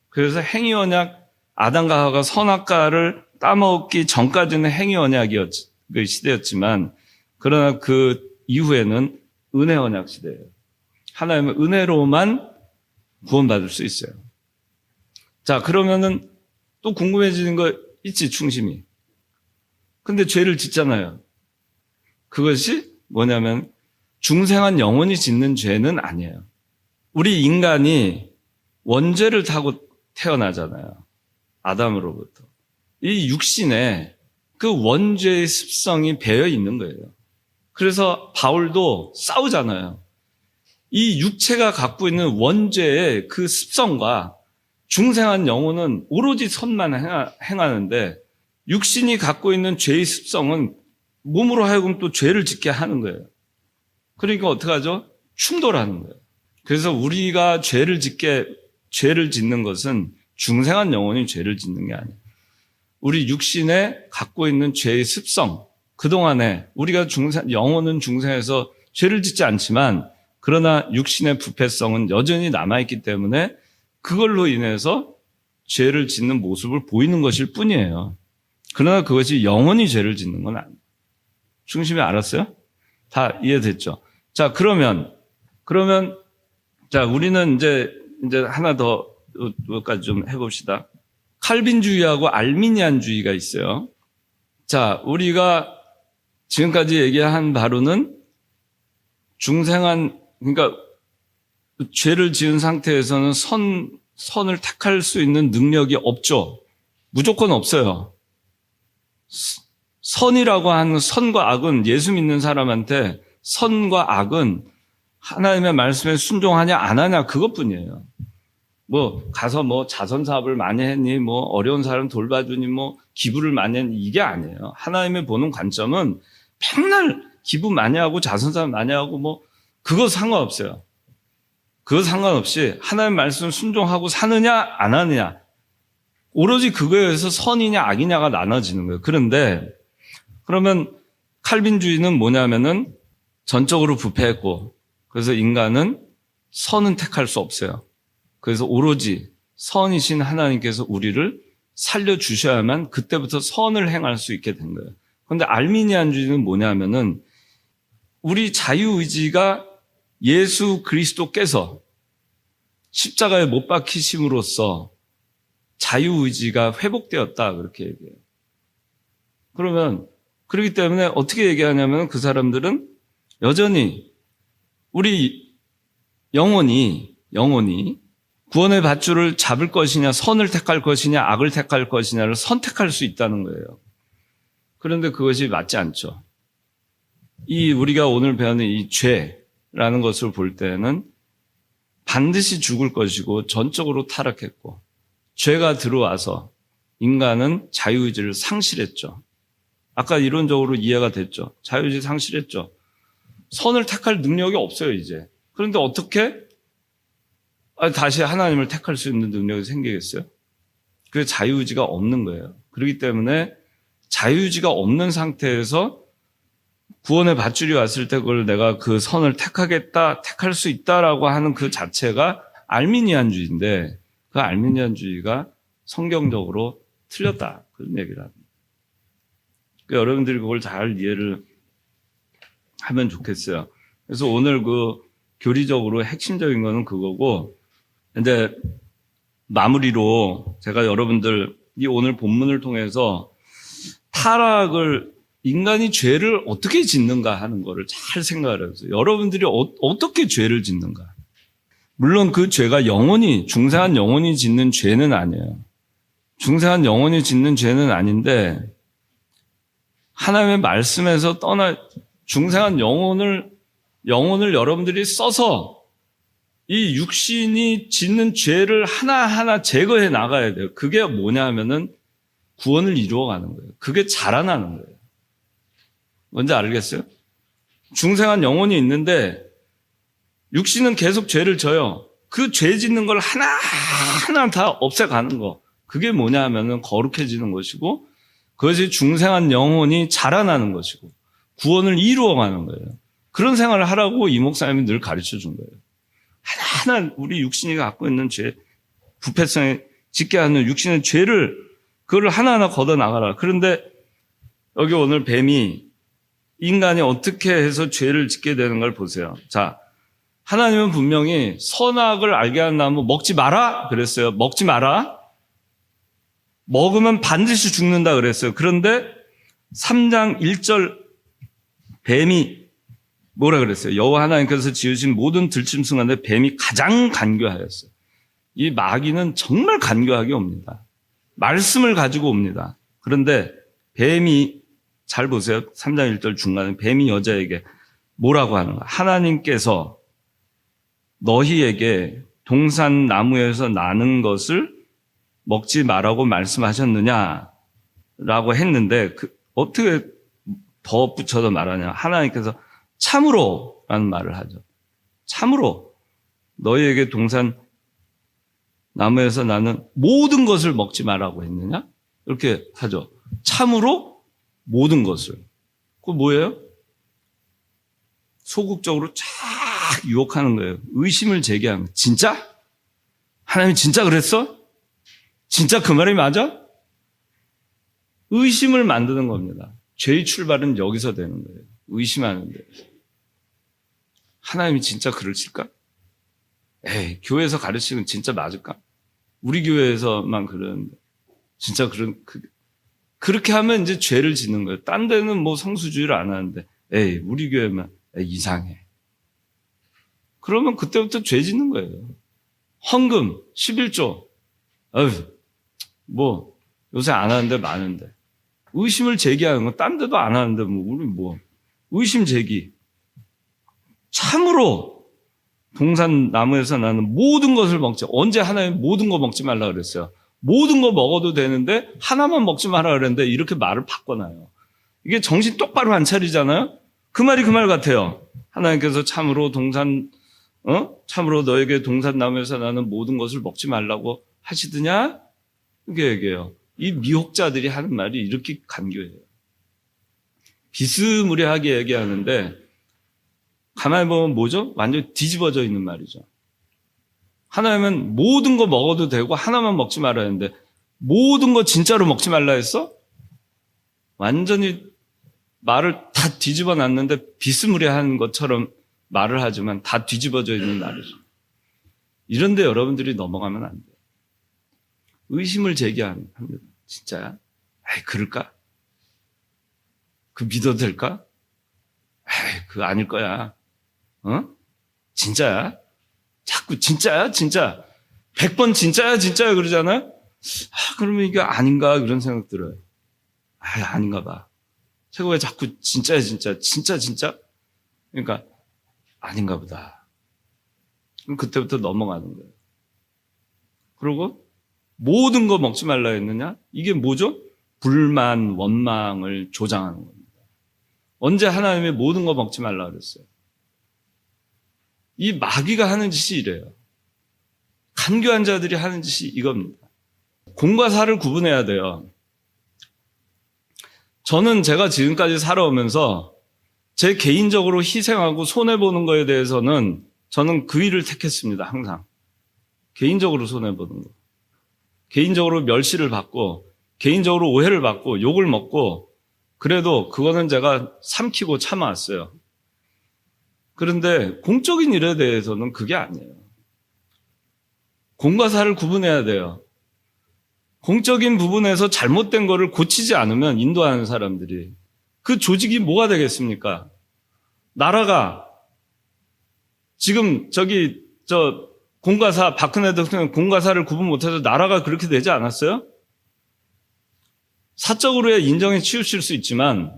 Speaker 1: 그래서 행위 언약 아담과 하와가 선악과를 따먹기 전까지는 행위 언약이었 그 시대였지만 그러나 그 이후에는 은혜 언약 시대예요. 하나님의 은혜로만 구원받을 수 있어요. 자, 그러면은 또 궁금해지는 거 있지, 충심이. 근데 죄를 짓잖아요. 그것이 뭐냐면 중생한 영혼이 짓는 죄는 아니에요. 우리 인간이 원죄를 타고 태어나잖아요. 아담으로부터. 이 육신에 그 원죄의 습성이 배어 있는 거예요. 그래서 바울도 싸우잖아요. 이 육체가 갖고 있는 원죄의 그 습성과 중생한 영혼은 오로지 선만 행하는데 육신이 갖고 있는 죄의 습성은 몸으로 하여금 또 죄를 짓게 하는 거예요. 그러니까 어떡하죠? 충돌하는 거예요. 그래서 우리가 죄를 짓는 것은 중생한 영혼이 죄를 짓는 게 아니에요. 우리 육신에 갖고 있는 죄의 습성, 그동안에 우리가 영혼은 중생에서 죄를 짓지 않지만 그러나 육신의 부패성은 여전히 남아있기 때문에 그걸로 인해서 죄를 짓는 모습을 보이는 것일 뿐이에요. 그러나 그것이 영원히 죄를 짓는 건 아니에요. 중심이 알았어요? 다 이해됐죠? 자, 그러면 자, 우리는 이제 하나 더 여기까지 좀 해봅시다. 칼빈주의하고 알미니안주의가 있어요. 자, 우리가 지금까지 얘기한 바로는 그러니까 죄를 지은 상태에서는 선을 택할 수 있는 능력이 없죠. 무조건 없어요. 선이라고 하는 선과 악은 예수 믿는 사람한테 선과 악은 하나님의 말씀에 순종하냐 안 하냐 그것뿐이에요. 가서 자선 사업을 많이 했니, 어려운 사람 돌봐주니, 기부를 많이 했니, 이게 아니에요. 하나님의 보는 관점은 맨날 기부 많이 하고 자선 사업 많이 하고 그거 상관없어요. 그거 상관없이 하나님의 말씀 순종하고 사느냐 안 하느냐 오로지 그거에 의해서 선이냐 악이냐가 나눠지는 거예요. 그러면 칼빈주의는 뭐냐면은 전적으로 부패했고 그래서 인간은 선은 택할 수 없어요. 그래서 오로지 선이신 하나님께서 우리를 살려주셔야만 그때부터 선을 행할 수 있게 된 거예요. 그런데 알미니안주의는 뭐냐면은 우리 자유의지가 예수 그리스도께서 십자가에 못 박히심으로써 자유의지가 회복되었다 그렇게 얘기해요. 그렇기 때문에 어떻게 얘기하냐면 그 사람들은 여전히 우리 영혼이 구원의 밧줄을 잡을 것이냐 선을 택할 것이냐 악을 택할 것이냐를 선택할 수 있다는 거예요. 그런데 그것이 맞지 않죠. 우리가 오늘 배우는 이 죄라는 것을 볼 때는 반드시 죽을 것이고 전적으로 타락했고 죄가 들어와서 인간은 자유의지를 상실했죠. 아까 이론적으로 이해가 됐죠. 자유의지 상실했죠. 선을 택할 능력이 없어요 이제. 그런데 어떻게 다시 하나님을 택할 수 있는 능력이 생기겠어요? 그게 자유의지가 없는 거예요. 그렇기 때문에 자유의지가 없는 상태에서 구원의 밧줄이 왔을 때 그걸 내가 그 선을 택할 수 있다라고 하는 그 자체가 알미니안주의인데 그 알미니안주의가 성경적으로 틀렸다. 그런 얘기를 합니다. 그러니까 여러분들이 그걸 잘 이해를 하면 좋겠어요. 그래서 오늘 교리적으로 핵심적인 거는 그거고 이제 마무리로 제가 여러분들 이 오늘 본문을 통해서 인간이 죄를 어떻게 짓는가 하는 거를 잘 생각을 해보세요. 여러분들이 어떻게 죄를 짓는가. 물론 그 죄가 중생한 영혼이 짓는 죄는 아니에요. 중생한 영혼이 짓는 죄는 아닌데 하나님의 말씀에서 중생한 영혼을 영혼을 여러분들이 써서 이 육신이 짓는 죄를 하나하나 제거해 나가야 돼요. 그게 뭐냐 하면은 구원을 이루어가는 거예요. 그게 자라나는 거예요. 뭔지 알겠어요? 중생한 영혼이 있는데 육신은 계속 죄를 져요. 그 죄 짓는 걸 하나하나 다 없애가는 거. 그게 뭐냐 하면은 거룩해지는 것이고 그것이 중생한 영혼이 자라나는 것이고 구원을 이루어가는 거예요. 그런 생활을 하라고 이 목사님이 늘 가르쳐 준 거예요. 하나하나 우리 육신이 갖고 있는 죄, 부패성에 짓게 하는 육신의 죄를 그걸 하나하나 걷어나가라. 그런데 여기 오늘 뱀이 인간이 어떻게 해서 죄를 짓게 되는 걸 보세요. 자, 하나님은 분명히 선악을 알게 하는 나무 먹지 마라 그랬어요. 먹지 마라. 먹으면 반드시 죽는다 그랬어요. 그런데 3장 1절 뱀이 뭐라 그랬어요? 여호와 하나님께서 지으신 모든 들짐승 가운데 뱀이 가장 간교하였어요. 이 마귀는 정말 간교하게 옵니다. 말씀을 가지고 옵니다. 그런데 뱀이 잘 보세요. 3장 1절 중간에 뱀이 여자에게 뭐라고 하는가? 하나님께서 너희에게 동산 나무에서 나는 것을 먹지 말라고 말씀하셨느냐라고 했는데 어떻게 덧붙여서 말하냐? 하나님께서 참으로라는 말을 하죠. 참으로 너희에게 동산 나무에서 나는 모든 것을 먹지 말라고 했느냐? 이렇게 하죠. 참으로 모든 것을. 그거 뭐예요? 소극적으로 쫙 유혹하는 거예요. 의심을 제기하는 거예요. 진짜? 하나님이 진짜 그랬어? 진짜 그 말이 맞아? 의심을 만드는 겁니다. 죄의 출발은 여기서 되는 거예요. 의심하는 데서. 하나님이 진짜 그러실까? 에이, 교회에서 가르치면 진짜 맞을까? 우리 교회에서만 그러는데 진짜 그렇게 하면 이제 죄를 짓는 거예요. 딴 데는 뭐 성수주의를 안 하는데 에이, 우리 교회만 이상해. 그러면 그때부터 죄 짓는 거예요. 헌금 11조 뭐 요새 안 하는데 많은데 의심을 제기하는 거 딴 데도 안 하는데 뭐 우리 뭐 의심 제기. 참으로 동산 나무에서 나는 모든 것을 먹지. 언제 하나님 모든 거 먹지 말라 그랬어요. 모든 거 먹어도 되는데 하나만 먹지 마라 그랬는데 이렇게 말을 바꿔놔요. 이게 정신 똑바로 안 차리잖아요. 그 말이 그 말 같아요. 하나님께서 참으로 참으로 너에게 동산 나무에서 나는 모든 것을 먹지 말라고 하시더냐? 이렇게 얘기해요. 이 미혹자들이 하는 말이 이렇게 간교해요. 비스무리하게 얘기하는데 가만히 보면 뭐죠? 완전히 뒤집어져 있는 말이죠. 하나님은 모든 거 먹어도 되고 하나만 먹지 말아야 하는데 모든 거 진짜로 먹지 말라 했어? 완전히 말을 다 뒤집어 놨는데 비스무리한 것처럼 말을 하지만 다 뒤집어져 있는 말이죠. 이런데 여러분들이 넘어가면 안 돼요. 의심을 제기합니다. 진짜야? 에이, 그럴까? 그 믿어도 될까? 에이, 그거 아닐 거야. 진짜야? 자꾸 진짜야? 진짜. 100번 진짜야? 진짜야? 그러잖아요? 그러면 이게 아닌가? 그런 생각 들어요. 아닌가 봐. 제가 왜 자꾸 진짜야? 진짜? 진짜? 그러니까 아닌가 보다. 그럼 그때부터 넘어가는 거예요. 그리고 모든 거 먹지 말라 했느냐? 이게 뭐죠? 불만, 원망을 조장하는 겁니다. 언제 하나님이 모든 거 먹지 말라 그랬어요? 이 마귀가 하는 짓이 이래요. 간교한 자들이 하는 짓이 이겁니다. 공과 사를 구분해야 돼요. 저는 제가 지금까지 살아오면서 제 개인적으로 희생하고 손해보는 거에 대해서는 저는 그 일을 택했습니다. 항상. 개인적으로 손해보는 거. 개인적으로 멸시를 받고 개인적으로 오해를 받고 욕을 먹고 그래도 그거는 제가 삼키고 참아왔어요. 그런데 공적인 일에 대해서는 그게 아니에요. 공과 사를 구분해야 돼요. 공적인 부분에서 잘못된 거를 고치지 않으면 인도하는 사람들이 그 조직이 뭐가 되겠습니까? 나라가 지금 공과 사, 박근혜 대통령 공과 사를 구분 못해서 나라가 그렇게 되지 않았어요? 사적으로야 인정에 치우칠 수 있지만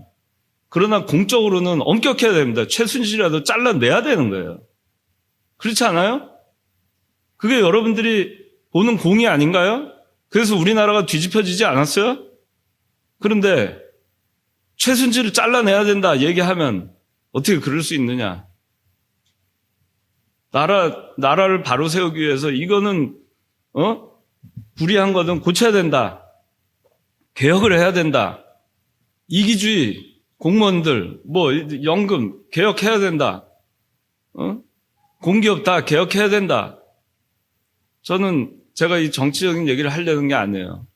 Speaker 1: 그러나 공적으로는 엄격해야 됩니다. 최순실이라도 잘라내야 되는 거예요. 그렇지 않아요? 그게 여러분들이 보는 공이 아닌가요? 그래서 우리나라가 뒤집혀지지 않았어요? 그런데 최순실을 잘라내야 된다 얘기하면 어떻게 그럴 수 있느냐? 나라를 바로 세우기 위해서 이거는 불이한 거는 고쳐야 된다. 개혁을 해야 된다. 이기주의 공무원들 연금 개혁해야 된다. 공기업 다 개혁해야 된다. 저는 제가 이 정치적인 얘기를 하려는 게 아니에요.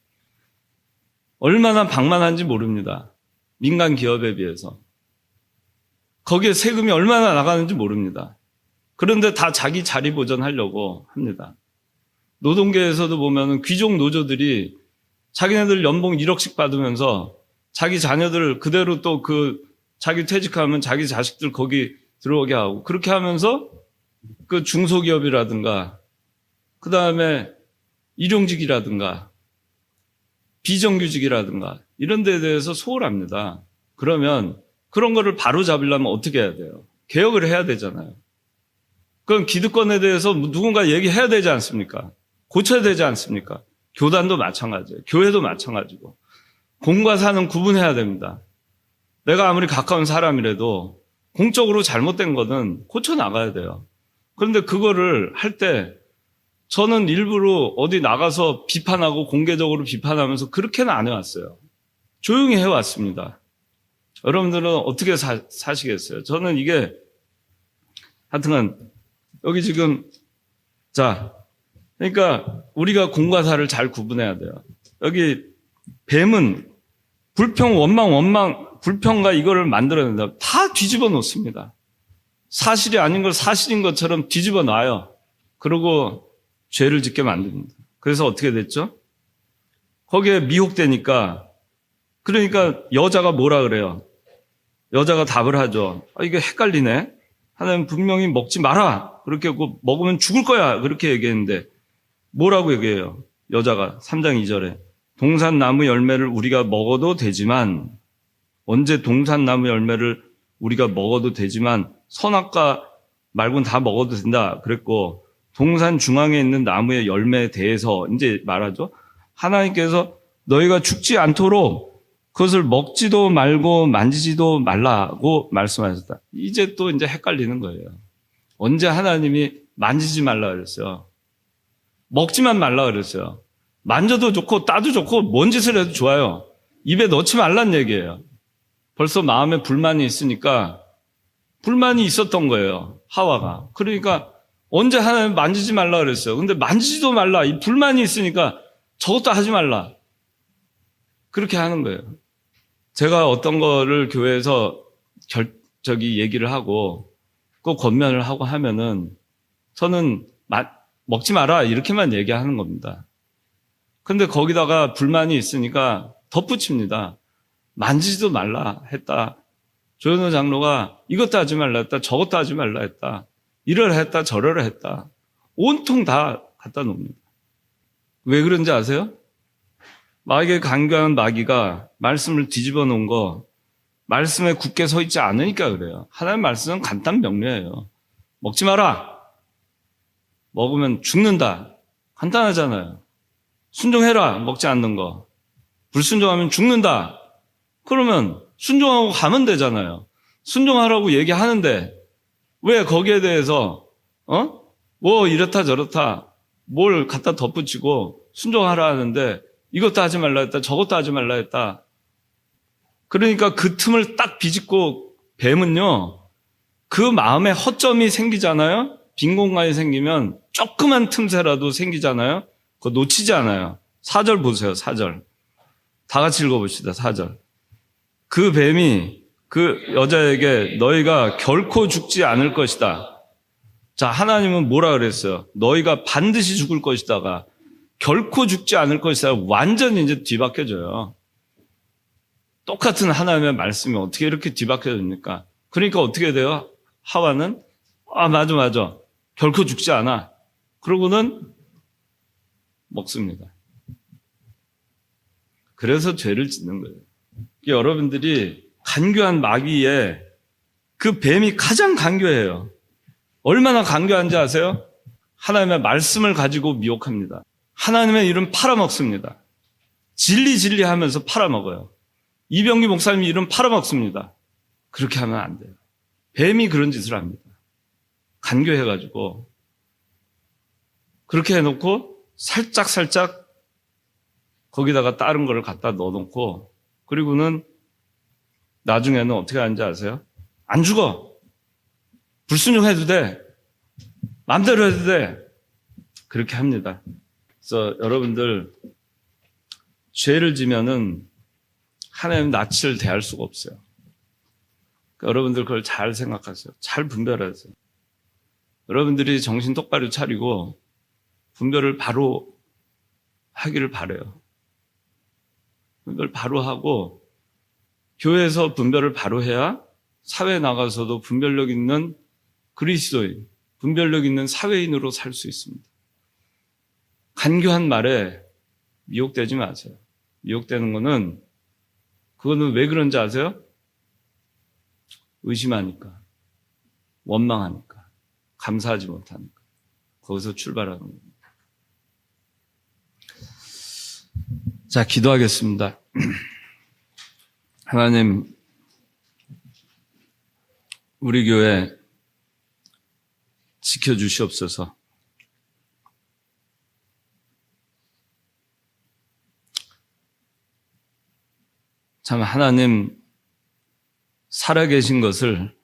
Speaker 1: 얼마나 방만한지 모릅니다. 민간 기업에 비해서. 거기에 세금이 얼마나 나가는지 모릅니다. 그런데 다 자기 자리 보전하려고 합니다. 노동계에서도 보면 귀족 노조들이 자기네들 연봉 1억씩 받으면서 자기 자녀들 그대로 또 자기 퇴직하면 자기 자식들 거기 들어오게 하고 그렇게 하면서 그 중소기업이라든가 그 다음에 일용직이라든가 비정규직이라든가 이런 데에 대해서 소홀합니다. 그러면 그런 거를 바로 잡으려면 어떻게 해야 돼요? 개혁을 해야 되잖아요. 그럼 기득권에 대해서 누군가 얘기해야 되지 않습니까? 고쳐야 되지 않습니까? 교단도 마찬가지예요. 교회도 마찬가지고. 공과 사는 구분해야 됩니다. 내가 아무리 가까운 사람이라도 공적으로 잘못된 거는 고쳐나가야 돼요. 그런데 그거를 할 때 저는 일부러 어디 나가서 비판하고 공개적으로 비판하면서 그렇게는 안 해왔어요. 조용히 해왔습니다. 여러분들은 어떻게 사시겠어요? 저는 이게 하여튼간 여기 지금 그러니까 우리가 공과 사를 잘 구분해야 돼요. 여기 뱀은 불평, 원망, 불평과 이거를 만들어낸다. 다 뒤집어 놓습니다. 사실이 아닌 걸 사실인 것처럼 뒤집어 놔요. 그리고 죄를 짓게 만듭니다. 그래서 어떻게 됐죠? 거기에 미혹되니까 그러니까 여자가 뭐라 그래요? 여자가 답을 하죠. 이게 헷갈리네. 하나님 분명히 먹지 마라. 그렇게 하고 먹으면 죽을 거야. 그렇게 얘기했는데 뭐라고 얘기해요? 여자가 3장 2절에 동산나무 열매를 우리가 먹어도 되지만 언제 동산나무 열매를 우리가 먹어도 되지만 선악과 말고는 다 먹어도 된다 그랬고 동산 중앙에 있는 나무의 열매에 대해서 이제 말하죠. 하나님께서 너희가 죽지 않도록 그것을 먹지도 말고 만지지도 말라고 말씀하셨다. 이제 또 이제 헷갈리는 거예요. 언제 하나님이 만지지 말라 그랬어요. 먹지만 말라 그랬어요. 만져도 좋고 따도 좋고 뭔 짓을 해도 좋아요. 입에 넣지 말란 얘기예요. 벌써 마음에 불만이 있으니까 불만이 있었던 거예요. 하와가. 그러니까 언제 하나님 만지지 말라 그랬어요. 근데 만지지도 말라. 이 불만이 있으니까 저것도 하지 말라. 그렇게 하는 거예요. 제가 어떤 거를 교회에서 얘기를 하고 꼭 권면을 하고 하면은 저는 먹지 마라 이렇게만 얘기하는 겁니다. 근데 거기다가 불만이 있으니까 덧붙입니다. 만지지도 말라 했다. 조현호 장로가 이것도 하지 말라 했다. 저것도 하지 말라 했다. 이를 했다. 저를 했다. 온통 다 갖다 놓습니다. 왜 그런지 아세요? 마귀의 간교한 마귀가 말씀을 뒤집어 놓은 거 말씀에 굳게 서 있지 않으니까 그래요. 하나님의 말씀은 간단 명료해요. 먹지 마라. 먹으면 죽는다. 간단하잖아요. 순종해라. 먹지 않는 거. 불순종하면 죽는다. 그러면 순종하고 가면 되잖아요. 순종하라고 얘기하는데 왜 거기에 대해서 뭐 이렇다 저렇다 뭘 갖다 덧붙이고 순종하라 하는데 이것도 하지 말라 했다. 저것도 하지 말라 했다. 그러니까 그 틈을 딱 비집고 뱀은요. 그 마음에 허점이 생기잖아요. 빈 공간이 생기면 조그만 틈새라도 생기잖아요. 그거 놓치지 않아요. 4절 보세요. 4절. 다 같이 읽어봅시다. 4절. 그 뱀이 그 여자에게 너희가 결코 죽지 않을 것이다. 자, 하나님은 뭐라 그랬어요? 너희가 반드시 죽을 것이다가 결코 죽지 않을 것이다. 완전히 이제 뒤바뀌어져요. 똑같은 하나님의 말씀이 어떻게 이렇게 뒤바뀌어집니까? 그러니까 어떻게 돼요? 하와는 맞아. 결코 죽지 않아. 그러고는 먹습니다. 그래서 죄를 짓는 거예요. 여러분들이 간교한 마귀에 그 뱀이 가장 간교해요. 얼마나 간교한지 아세요? 하나님의 말씀을 가지고 미혹합니다. 하나님의 이름 팔아먹습니다. 진리 하면서 팔아먹어요. 이병기 목사님 이름 팔아먹습니다. 그렇게 하면 안 돼요. 뱀이 그런 짓을 합니다. 간교해가지고 그렇게 해놓고 살짝 거기다가 다른 거를 갖다 넣어놓고 그리고는 나중에는 어떻게 하는지 아세요? 안 죽어. 불순종해도 돼. 마음대로 해도 돼. 그렇게 합니다. 그래서 여러분들 죄를 지면은 하나님 낯을 대할 수가 없어요. 그러니까 여러분들 그걸 잘 생각하세요. 잘 분별하세요. 여러분들이 정신 똑바로 차리고 분별을 바로 하기를 바라요. 분별 바로 하고 교회에서 분별을 바로 해야 사회에 나가서도 분별력 있는 그리스도인, 분별력 있는 사회인으로 살 수 있습니다. 간교한 말에 미혹되지 마세요. 미혹되는 그거는 왜 그런지 아세요? 의심하니까, 원망하니까, 감사하지 못하니까. 거기서 출발하는 겁니다. 자, 기도하겠습니다. 하나님, 우리 교회 지켜주시옵소서. 참 하나님 살아계신 것을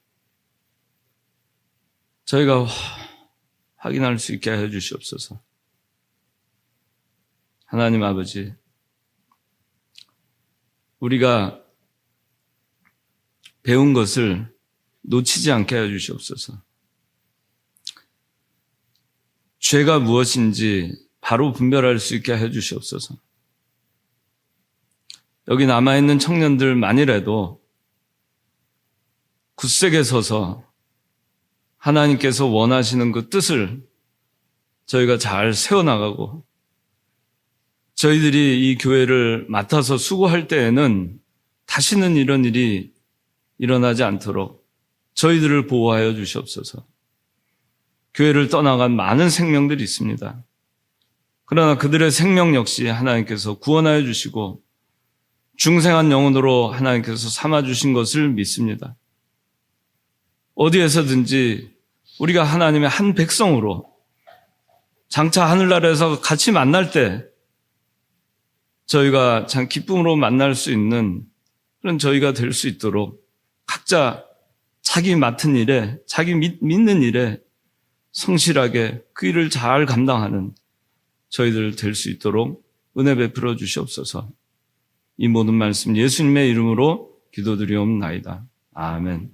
Speaker 1: 저희가 확인할 수 있게 해 주시옵소서. 하나님 아버지, 우리가 배운 것을 놓치지 않게 해 주시옵소서. 죄가 무엇인지 바로 분별할 수 있게 해 주시옵소서. 여기 남아있는 청년들만이라도 굳세게 서서 하나님께서 원하시는 그 뜻을 저희가 잘 세워나가고 저희들이 이 교회를 맡아서 수고할 때에는 다시는 이런 일이 일어나지 않도록 저희들을 보호하여 주시옵소서. 교회를 떠나간 많은 생명들이 있습니다. 그러나 그들의 생명 역시 하나님께서 구원하여 주시고 중생한 영혼으로 하나님께서 삼아주신 것을 믿습니다. 어디에서든지 우리가 하나님의 한 백성으로 장차 하늘나라에서 같이 만날 때 저희가 참 기쁨으로 만날 수 있는 그런 저희가 될 수 있도록 각자 자기 맡은 일에, 자기 믿는 일에 성실하게 그 일을 잘 감당하는 저희들 될 수 있도록 은혜 베풀어 주시옵소서. 이 모든 말씀 예수님의 이름으로 기도드리옵나이다. 아멘.